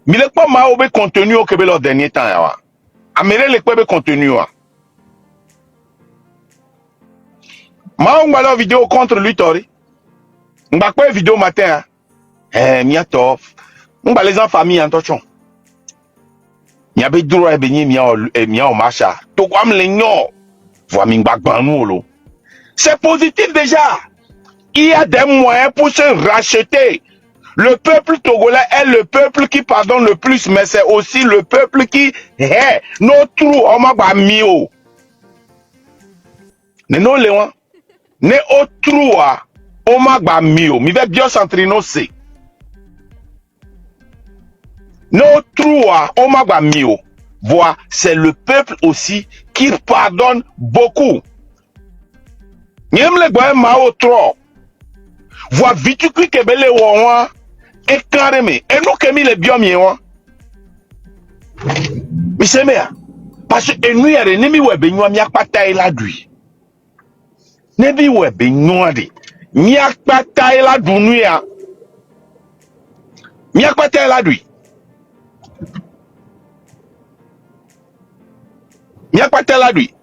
Mais le pas ma obe contenu au Québec le dernier temps ya. Amere le pas contenu wa. Ma on va vidéo contre lui tori. On va pas vidéo matin. Miato. On va les en famille en tochon. Mia be droit benye mia o marcha. To kwam le nyo. Voa mingba gbanolo. C'est positif déjà. Il y a des moyens pour se racheter. Le peuple togolais est le peuple qui pardonne le plus, mais c'est aussi le peuple qui est notre omagba mio. Ne no lewan. Ne otrua omagba mio. Mi ve biocentrino se. Ne otrua omagba mio. Voilà, c'est le peuple aussi qui pardonne beaucoup. Nyem le gwa ma otro. Voa vitu qui kebele wa et carrément et nous que mi le biomie wa. Mi semea parce que nous yare ne mi we benwa mi akpata ila dui. Ne bi we benwa de. Mi akpata ila dunu ya. Mi akpata ila dui. Mi akpata ila dui.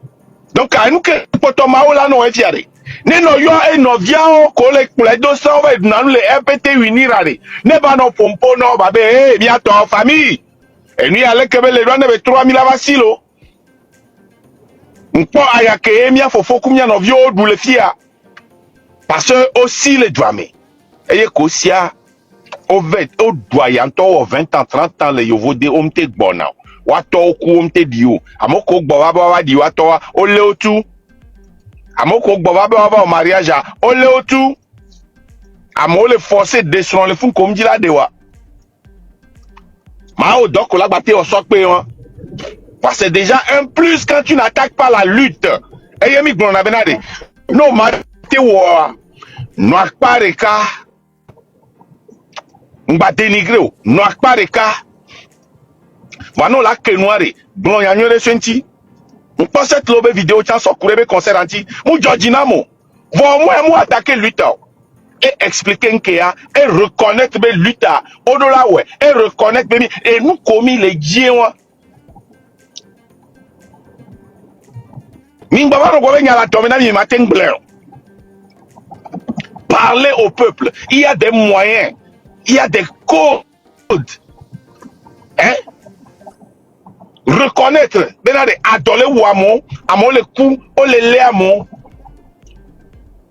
Donc à nous que poto ma ola no efiare. Ne no yo e no via o kole kule do so we na le EPT unirare. Ne ba no pompo no ba be mi ato famille. E ni ale kebe le rwanda be 3000 avasilo. Mpo ayake mi afofo kumya no vio du le fia. Parce que aussi le douame. Eye ko sia o vet o doyanto o 20 ans 30 ans le yovo de omte gbona. Wato ku omte dio. Amoko gbo wa di wato o le otu. Amoko gboba ba au mariage o le otu amo le forcer descendre le fun comme dit la dewa ma o donc la batte o so pe won parce que déjà un plus quand tu n'attaques pas la lutte et yemi gbon na benade no ma te wo no akpareka ngba dénigrer o no akpareka va no la kenware blon yanyore senti. On pense cette lobe vidéo tiens sur courbe concert anti mon Georginamo vont moi attaquer lutte et expliquer que et reconnaître mes lutte au dollar ouais et reconnaître mes et nous commis les dieux Mingba no gobe nyala tomena mi matin blanc. Parler au peuple, il y a des moyens, il y a des codes. Hein? Reconnaître, adoler ou amo le coup, o le le amo.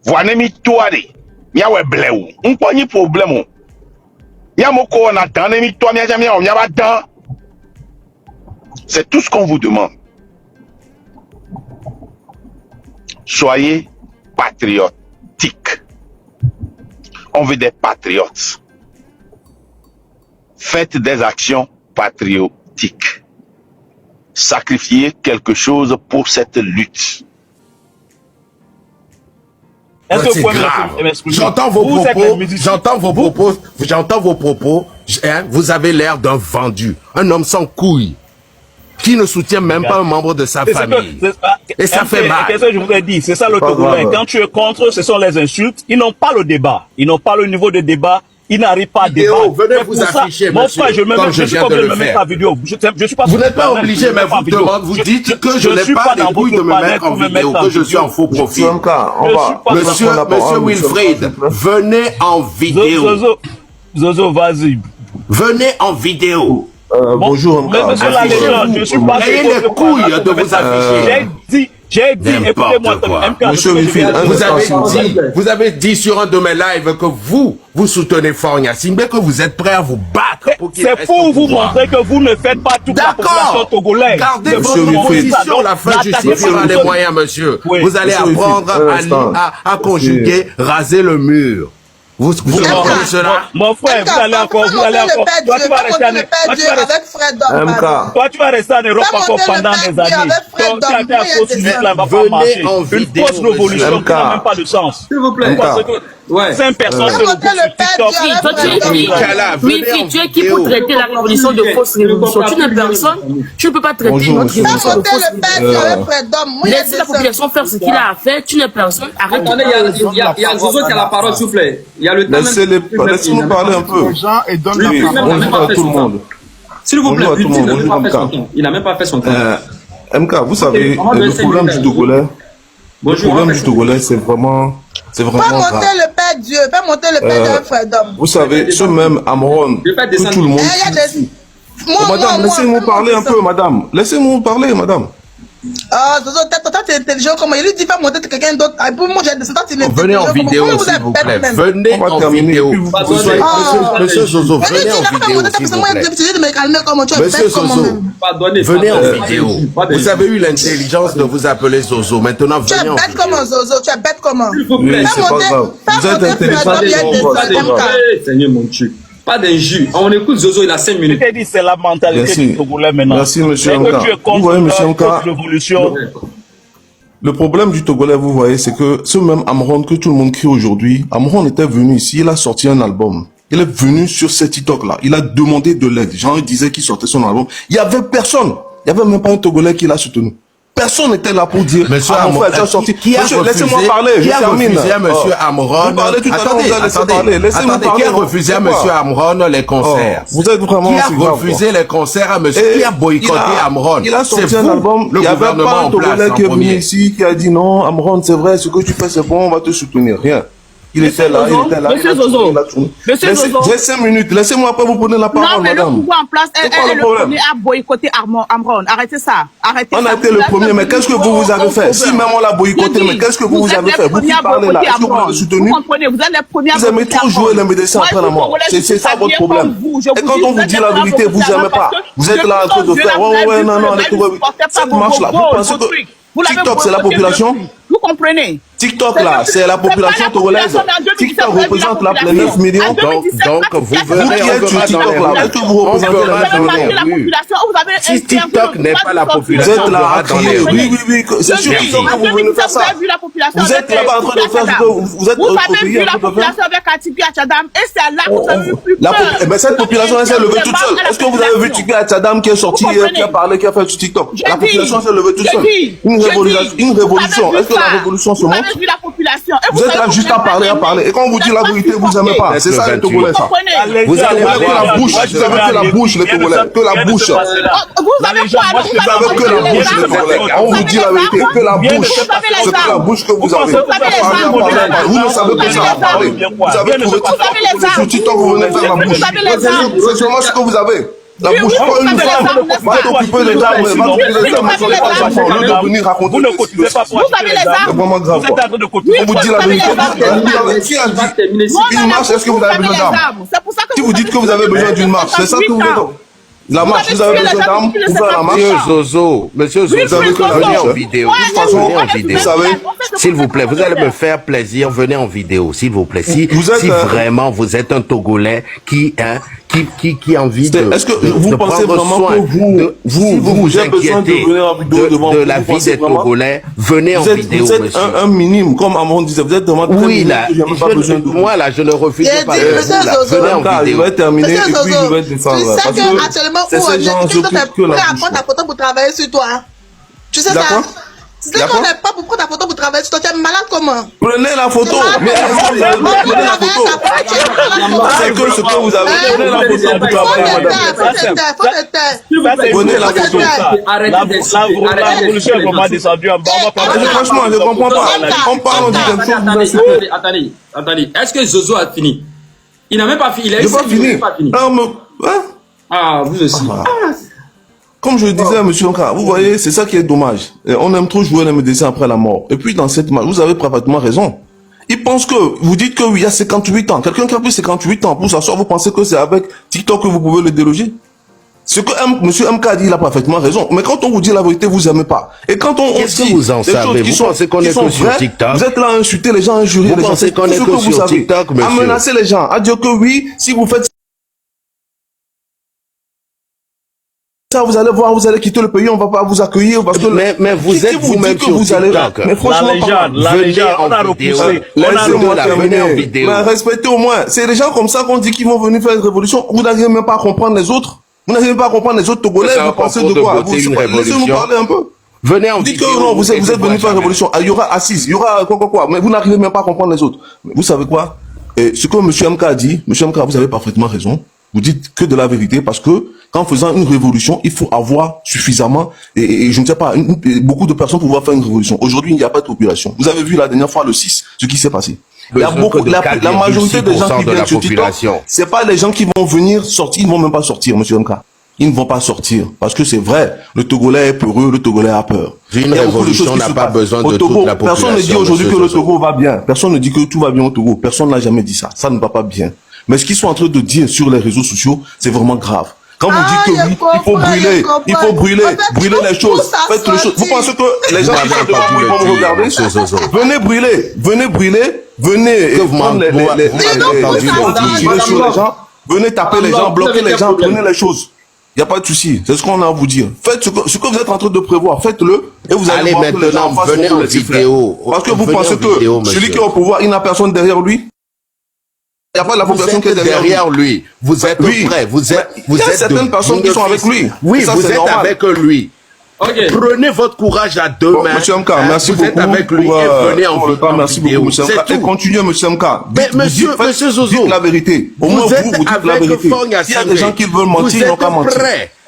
Voine mi toare, ya we bleu. Un poni problème. Ya moko on attend, mi toi mi jamais on y a pas. C'est tout ce qu'on vous demande. Soyez patriotiques. On veut des patriotes. Faites des actions patriotiques. Sacrifiez quelque chose pour cette lutte. C'est grave. J'entends vos propos, hein, vous avez l'air d'un vendu, un homme sans couilles, qui ne soutient même pas un membre de sa famille. Et ça fait mal. Qu'est-ce que je voudrais dire? C'est ça le Togolais. Quand tu es contre, ce sont les insultes. Ils n'ont pas le débat. Ils n'ont pas le niveau de débat. Ils n'arrivent pas à débattre. Venez vous afficher, mon monsieur, frère, je viens de le faire. Je suis pas vous n'êtes pas obligé, mais vous dites que je n'ai pas les couilles de me mettre en vidéo, que je suis en faux profil. Monsieur Wilfried, venez en vidéo. Zozo, vas-y. Venez en vidéo. Bonjour, monsieur la légende, je suis pas... Ayez les couilles de vous afficher. J'ai dit, écoutez-moi, Monsieur Wilfried, vous avez dit sur un de mes lives que vous soutenez Faure Gnassingbé, que vous êtes prêt à vous battre. C'est pour vous montrer que vous ne faites pas toute la population togolaise. Gardez votre position, la fin justifiera les moyens, monsieur. Vous allez apprendre à conjuguer, raser le mur. Vous comprenez cela? Mon frère, vous allez encore. Toi, tu vas rester en Europe encore pendant des années. Donc, tu as fausse lutte là, va pas marcher. Une fausse révolution qui n'a même pas de sens. S'il vous plaît. Ouais. 5 personnes sur le TikTok. Oui, tu es qui pour traiter la révolution de fausse révolution? Tu n'es personne. Tu ne peux pas traiter notre révolution de fausse révolution. Laissez la population faire ce qu'il a à faire. Tu n'es personne. Arrête. Attendez, il y a Zozo qui a la parole, s'il vous plaît. Il y a le temps. Laissez-nous parler un peu. Et donne la parole à tout le monde. S'il vous plaît, il n'a même pas fait son temps. MK, vous savez, le problème du Togolais, c'est vraiment Pas monter le Père Dieu, pas monter le Père d'un frère d'homme. Vous savez, ce même Amron, que tout le monde... Madame, laissez-moi parler un peu, madame. Laissez-moi parler, madame. Ah, Zozo, toi, t'es intelligent comment il lui dit pas monter quelqu'un d'autre. Pour moi, j'ai des sentiments, il est venez en vidéo, s'il vous plaît. Venez en vidéo. Monsieur Zozo, venez en vidéo, s'il vous plaît. Monsieur Zozo, venez en vidéo. Vous avez eu l'intelligence de vous appeler Zozo. Maintenant, venez en vidéo. Tu es bête comment, Zozo? Tu es bête comment? Oui, c'est pas grave. Vous êtes intelligent. Seigneur mon Dieu. Pas d'injure. On écoute Zozo, il a 5 minutes. C'est la mentalité du Togolais maintenant. Merci, monsieur Mka. Vous voyez, monsieur Mka, le problème du Togolais, vous voyez, c'est que ce même Amron que tout le monde crie aujourd'hui, Amron était venu ici, il a sorti un album. Il est venu sur ce TikTok-là. Il a demandé de l'aide. Jean disait qu'il sortait son album. Il y avait personne. Il n'y avait même pas un Togolais qui l'a soutenu. Personne n'était là pour dire, monsieur mon frère est sorti. Laissez-moi parler, je termine. Qui a refusé à monsieur Amron, vous parlez tout à l'heure, vous allez laisser parler. Laissez-moi parler. Qui a refusé à monsieur Amron les concerts? Vous êtes vraiment Qui a refusé les concerts à monsieur? Qui a boycotté Amron? Il a sorti un album. Il n'y avait pas un Togolais qui est venu ici, qui a dit non, Amron, c'est vrai, ce que tu fais, c'est bon, on va te soutenir. Rien. Il était là, il était là. Monsieur Zozo. J'ai 5 minutes. Laissez-moi après vous prenez la parole, non, mais madame. le pouvoir en place, elle est le premier à boycotter Amron. Arrêtez ça. Arrêtez on ça. a été le premier, mais qu'est-ce que vous avez fait? Si même on l'a boycotté, mais qu'est-ce que vous avez fait? Vous qui parlez là, est-ce que vous l'avez soutenu? Vous comprenez, vous êtes les premiers à vous aimez trop jouer les médecins après la mort. C'est ça votre problème. Et quand on vous dit la vérité, vous n'aimez pas. Vous êtes là en train de faire, ouais, non, cette marche-là, vous pensez que TikTok, c'est la population? Vous comprenez? TikTok là, c'est la population togolaise. TikTok représente la 9 millions. Donc vous verrez TikTok là. Est-ce que vous représentez la population? Si TikTok n'est pas la population, vous êtes là à crier. Oui, c'est sûr que vous venez faire ça. Vous êtes là-bas en train de faire ce que vous êtes Vous avez vu la population avec Atipi Achadam et c'est là que vous avez eu plus peur. Mais cette population elle s'est levée toute seule. Est-ce que vous avez vu Atipi Achadam qui est sorti, qui a parlé, qui a fait sur TikTok? La population s'est levée toute seule. Une révolution. Est-ce que la révolution se montre? Vous êtes là juste à parler. Et quand on vous dit la vérité, vous n'aimez pas. C'est ça les Togolais, ça. Vous avez que la bouche. Vous avez que la bouche, les Togolais. Que la bouche. Vous avez Vous avez que la bouche, les Togolais. On vous dit la vérité, que la bouche. C'est que la bouche que vous avez. Vous ne savez pas ça. Vous avez trouvé sur TikTok, vous venez faire la bouche. C'est seulement ce que vous avez. La bouche, pas une femme, va t'occuper des armes, va t'occuper des armes sur les enfants, au lieu de venir raconter. Vous ne cotisez pas pour acheter les armes. C'est vraiment grave. Vous êtes en train de cotiser. On vous dit la vérité. Qui a dit une marche, est-ce que vous avez besoin d'armes? Si vous dites que vous avez besoin d'une marche, c'est ça que vous voulez. La marche, vous avez besoin d'armes pour faire la marche? Monsieur Zozo, venez en vidéo. Venez en vidéo. Vous savez, s'il vous plaît, vous allez me faire plaisir, venez en vidéo, s'il vous plaît. Si vraiment vous êtes un Togolais qui a envie de est-ce que vous pensez vraiment que vous inquiétez de la vie des Togolais, venez en vidéo, monsieur. Vous êtes un minime, comme Amron disait, vous êtes vraiment oui, là, moi là, je ne refuse pas de vous, venez en vidéo. Il va terminer et puis il va descendre. Tu sais qu'actuellement, c'est ces gens qui s'occupent que la bouche. Prends ta photo pour travailler sur toi. Tu sais ça? Si tu n'en es pas pour prendre ta photo pour travailler sur toi, tu es malade comment? Prenez la photo. Prenez la photo. C'est que ce que vous avez. Prenez la photo pour travailler, madame. Prenez la photo. La révolution est vraiment descendue en bas. Franchement, je ne comprends pas. On parle de quelque chose. Attendez. Est-ce que Zozo a fini? Il n'a même pas fini. Il a eu 5 minutes. Non, mais... Ah, vous aussi. Comme je le disais à M. Nka, vous voyez, c'est ça qui est dommage. On aime trop jouer les médecins après la mort. Et puis dans cette marche, vous avez parfaitement raison. Ils pensent que, vous dites que oui, il y a 58 ans. Quelqu'un qui a plus 58 ans pour s'asseoir, vous pensez que c'est avec TikTok que vous pouvez le déloger? Ce que M. Mka a dit, il a parfaitement raison. Mais quand on vous dit la vérité, vous n'aimez pas. Et quand on qu'est-ce que vous en savez? Vous pensez qu'on est que sur TikTok? Vous êtes là à insulter les gens, à injurier les gens. Vous pensez qu'on est que sur TikTok, monsieur? À menacer les gens, à dire que oui, si vous faites ça, vous allez voir, vous allez quitter le pays, on va pas vous accueillir parce que mais vous êtes vous-même sur TikTok. Mais franchement, la légende, on a repoussé. Venez en vidéo. Mais respectez au moins. C'est les gens comme ça qu'on dit qu'ils vont venir faire une révolution. Vous n'arrivez même pas à comprendre les autres. Vous n'arrivez pas à comprendre les autres Togolais. Vous pensez de quoi? Laissez-nous parler un peu. Venez en vidéo. Dites vidéo. que non, vous êtes venus faire une révolution. Il y aura assise, il y aura quoi. Mais vous n'arrivez même pas à comprendre les autres. Mais vous savez quoi? Et ce que M. Mka a dit, M. Mka, vous avez parfaitement raison. Vous dites que de la vérité parce que qu'en faisant une révolution, il faut avoir suffisamment, et je ne sais pas, beaucoup de personnes pour pouvoir faire une révolution. Aujourd'hui, il n'y a pas de population. Vous avez vu la dernière fois, le 6, ce qui s'est passé. Il y a beaucoup, la majorité des gens qui viennent sur TikTok, c'est pas les gens qui vont venir sortir, ils ne vont même pas sortir, monsieur MK. Ils ne vont pas sortir. Parce que c'est vrai, le Togolais est peureux, le Togolais a peur. Une révolution n'a pas besoin de toute la population. Personne ne dit aujourd'hui que le Togo va bien. Personne ne dit que tout va bien au Togo. Personne n'a jamais dit ça. Ça ne va pas bien. Mais ce qu'ils sont en train de dire sur les réseaux sociaux, c'est vraiment grave. Quand vous dites que oui, il faut brûler les choses. Faites les choses. Vous pensez que les gens qui sont devant vous, ils vont me regarder? Venez brûler, venez prendre tirer sur les gens, venez taper les gens, bloquer les gens, prenez les choses. Il n'y a pas de souci. C'est ce qu'on a à vous dire. Faites ce que vous êtes en train de prévoir. Faites-le et vous allez voir que les gens en face venez en vidéo. Parce que vous pensez que celui qui est au pouvoir, il n'a personne derrière lui. Il n'y a pas la population qui est derrière lui. Vous êtes prêts. Vous êtes certaines personnes qui sont avec lui. Oui, vous êtes avec lui. Okay. Prenez votre courage à deux mains. Monsieur MK, merci beaucoup. Vous êtes avec lui et venez en vidéo. Merci beaucoup, monsieur MK. Et continuez, monsieur MK. Monsieur Zozo, dites la vérité. Au moins, vous dites la vérité. S'il y a des gens qui veulent mentir, ils n'ont qu'à mentir.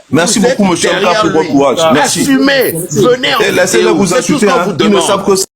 Merci beaucoup, monsieur MK, pour votre courage. Merci. Assumez. Venez en vidéo. Et laissez-les vous insulter. Ils ne savent que ça.